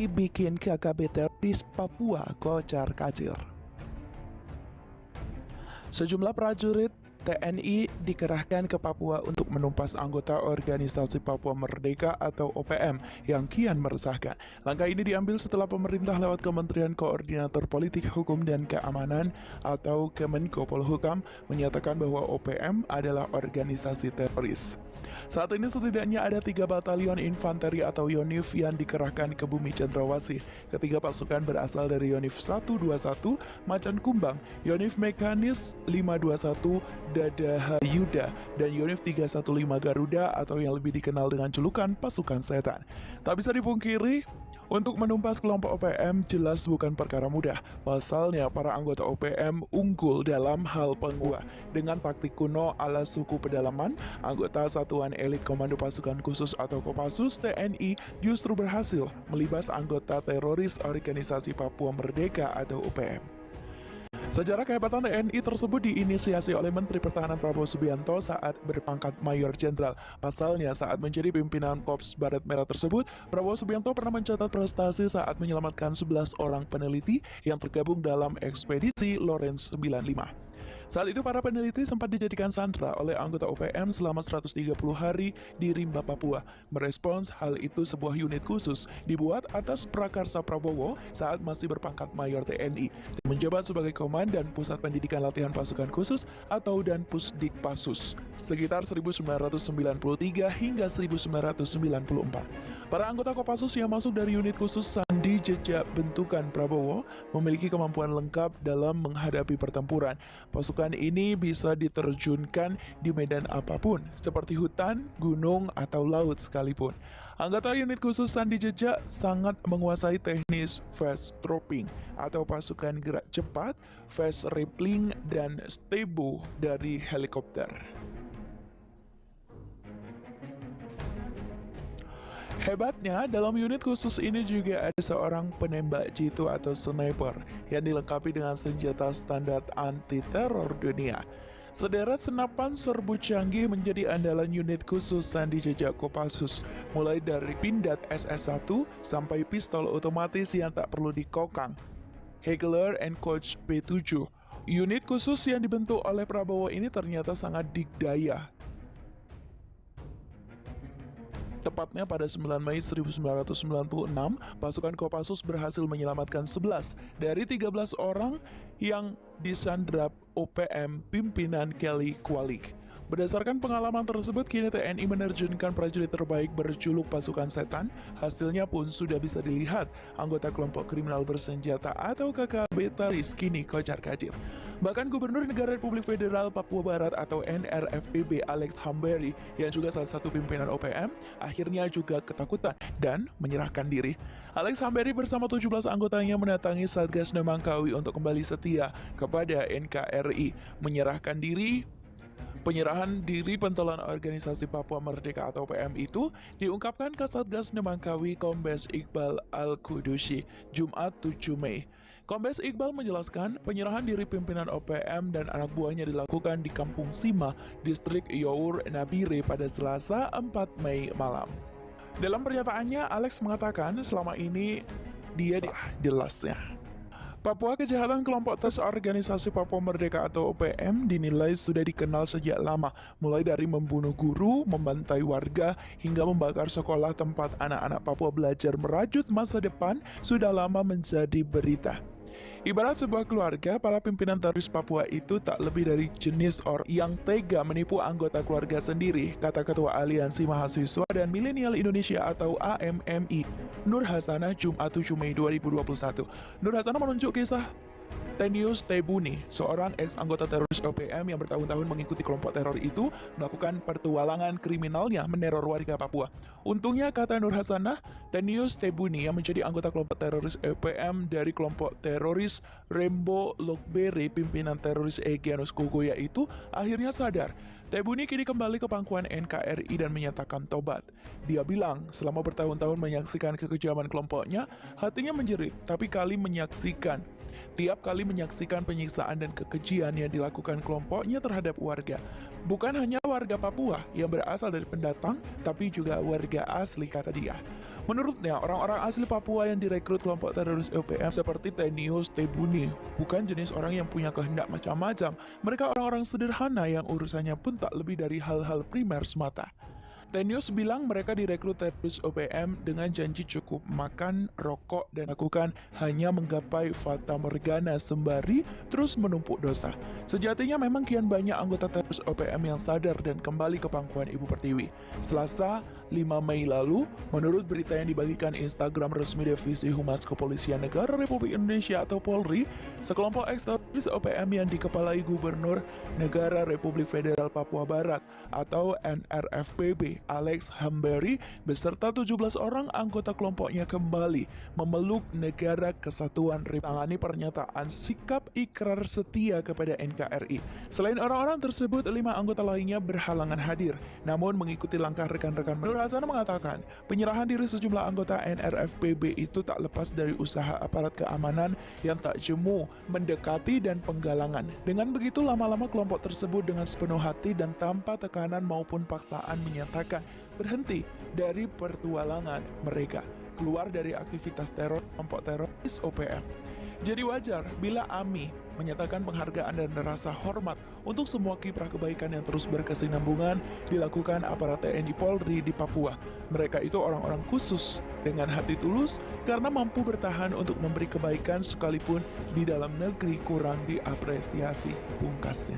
bikin KKB teroris Papua kocar-kacir. Sejumlah prajurit TNI dikerahkan ke Papua untuk menumpas anggota organisasi Papua Merdeka atau OPM yang kian meresahkan. Langkah ini diambil setelah pemerintah lewat Kementerian Koordinator Politik Hukum dan Keamanan atau Kemenko Polhukam menyatakan bahwa OPM adalah organisasi teroris. Saat ini setidaknya ada 3 batalion infanteri atau Yonif yang dikerahkan ke Bumi Cendrawasih. Ketiga pasukan berasal dari Yonif 121 Macan Kumbang, Yonif Mekanis 521 Dada Yuda, dan Yonif 315 Garuda atau yang lebih dikenal dengan julukan pasukan setan. Tak bisa dipungkiri, untuk menumpas kelompok OPM jelas bukan perkara mudah. Pasalnya, para anggota OPM unggul dalam hal penguat. Dengan taktik kuno ala suku pedalaman, anggota Satuan Elit Komando Pasukan Khusus atau Kopassus TNI justru berhasil melibas anggota teroris organisasi Papua Merdeka atau OPM. Sejarah kehebatan TNI tersebut diinisiasi oleh Menteri Pertahanan Prabowo Subianto saat berpangkat Mayor Jenderal. Pasalnya, saat menjadi pimpinan Korps Baret Merah tersebut, Prabowo Subianto pernah mencatat prestasi saat menyelamatkan 11 orang peneliti yang tergabung dalam ekspedisi Lawrence 95. Saat itu para peneliti sempat dijadikan sandera oleh anggota OPM selama 130 hari di Rimba, Papua. Merespons hal itu, sebuah unit khusus dibuat atas prakarsa Prabowo saat masih berpangkat Mayor TNI dan menjabat sebagai Komandan Pusat Pendidikan Latihan Pasukan Khusus atau Danpusdikpassus sekitar 1993 hingga 1994. Para anggota Kopassus yang masuk dari unit khusus sandi jejak bentukan Prabowo memiliki kemampuan lengkap dalam menghadapi pertempuran. Pasukan ini bisa diterjunkan di medan apapun, seperti hutan, gunung, atau laut sekalipun. Anggota unit khusus sandi jejak sangat menguasai teknis fast trooping atau pasukan gerak cepat, fast rappelling, dan stebo dari helikopter. Hebatnya, dalam unit khusus ini juga ada seorang penembak jitu atau sniper yang dilengkapi dengan senjata standar anti-teror dunia. Sederet senapan serbu canggih menjadi andalan unit khusus sandi jejak Kopassus, mulai dari pindad SS-1 sampai pistol otomatis yang tak perlu dikokang, Heckler & Koch P7. Unit khusus yang dibentuk oleh Prabowo ini ternyata sangat dikdaya. Tepatnya pada 9 Mei 1996, pasukan Kopassus berhasil menyelamatkan 11 dari 13 orang yang disandra OPM pimpinan Kelly Kualik. Berdasarkan pengalaman tersebut, kini TNI menerjunkan prajurit terbaik berjuluk pasukan setan. Hasilnya pun sudah bisa dilihat, anggota kelompok kriminal bersenjata atau KKB teroris kini kocar-kacir. Bahkan Gubernur Negara Republik Federal Papua Barat atau NRFPB Alex Hamberi, yang juga salah satu pimpinan OPM, akhirnya juga ketakutan dan menyerahkan diri. Alex Hamberi bersama 17 anggotanya mendatangi Satgas Nemangkawi untuk kembali setia kepada NKRI. Penyerahan diri pentolan organisasi Papua Merdeka atau OPM itu diungkapkan ke Satgas Nemangkawi Kombes Iqbal Al-Kudusi, Jumat 7 Mei. Kombes Iqbal menjelaskan penyerahan diri pimpinan OPM dan anak buahnya dilakukan di Kampung Sima, Distrik Your Nabire pada Selasa 4 Mei malam. Dalam pernyataannya, Alex mengatakan selama ini dia jelasnya. Papua, kejahatan kelompok teroris organisasi Papua Merdeka atau OPM dinilai sudah dikenal sejak lama, mulai dari membunuh guru, membantai warga, hingga membakar sekolah tempat anak-anak Papua belajar merajut masa depan sudah lama menjadi berita. Ibarat sebuah keluarga, para pimpinan teroris Papua itu tak lebih dari jenis orang yang tega menipu anggota keluarga sendiri, kata Ketua Aliansi Mahasiswa dan Milenial Indonesia atau AMMI, Nur Hasanah, Jumat 7 Mei 2021. Nur Hasanah menunjuk kisah Tenius Tebuni, seorang ex-anggota teroris OPM yang bertahun-tahun mengikuti kelompok teror itu, melakukan pertualangan kriminalnya meneror warga Papua. Untungnya, kata Nur Hasanah, Tenius Tebuni yang menjadi anggota kelompok teroris OPM dari kelompok teroris Rembo Lokbere, pimpinan teroris Egyanus Kogoya itu, akhirnya sadar. Tebuni kini kembali ke pangkuan NKRI dan menyatakan tobat. Dia bilang, selama bertahun-tahun menyaksikan kekejaman kelompoknya, hatinya menjerit, tiap kali menyaksikan penyiksaan dan kekejian yang dilakukan kelompoknya terhadap warga. Bukan hanya warga Papua yang berasal dari pendatang, tapi juga warga asli, kata dia. Menurutnya, orang-orang asli Papua yang direkrut kelompok teroris OPM seperti Tenius Tebuni bukan jenis orang yang punya kehendak macam-macam. Mereka orang-orang sederhana yang urusannya pun tak lebih dari hal-hal primer semata. Tenius bilang mereka direkrut teroris OPM dengan janji cukup makan, rokok, dan lakukan hanya menggapai fata morgana sembari terus menumpuk dosa. Sejatinya memang kian banyak anggota teroris OPM yang sadar dan kembali ke pangkuan Ibu Pertiwi. Selasa, 5 Mei lalu, menurut berita yang dibagikan Instagram resmi Divisi Humas Kepolisian Negara Republik Indonesia atau Polri, sekelompok eks-teroris OPM yang dikepalai Gubernur Negara Republik Federal Papua Barat atau NRFPB Alex Hamberi beserta 17 orang anggota kelompoknya kembali memeluk Negara Kesatuan Republik menangani pernyataan sikap ikrar setia kepada NKRI. Selain orang-orang tersebut, 5 anggota lainnya berhalangan hadir, namun mengikuti langkah rekan-rekan. Nur Hasan mengatakan, penyerahan diri sejumlah anggota NRFPB itu tak lepas dari usaha aparat keamanan yang tak jemu, mendekati dan penggalangan. Dengan begitu, lama-lama kelompok tersebut dengan sepenuh hati dan tanpa tekanan maupun paksaan menyatakan berhenti dari pertualangan mereka, keluar dari aktivitas teror kelompok teroris OPM. Jadi wajar bila AMI menyatakan penghargaan dan rasa hormat untuk semua kiprah kebaikan yang terus berkesinambungan dilakukan aparat TNI Polri di Papua. Mereka itu orang-orang khusus dengan hati tulus karena mampu bertahan untuk memberi kebaikan sekalipun di dalam negeri kurang diapresiasi, pungkasnya.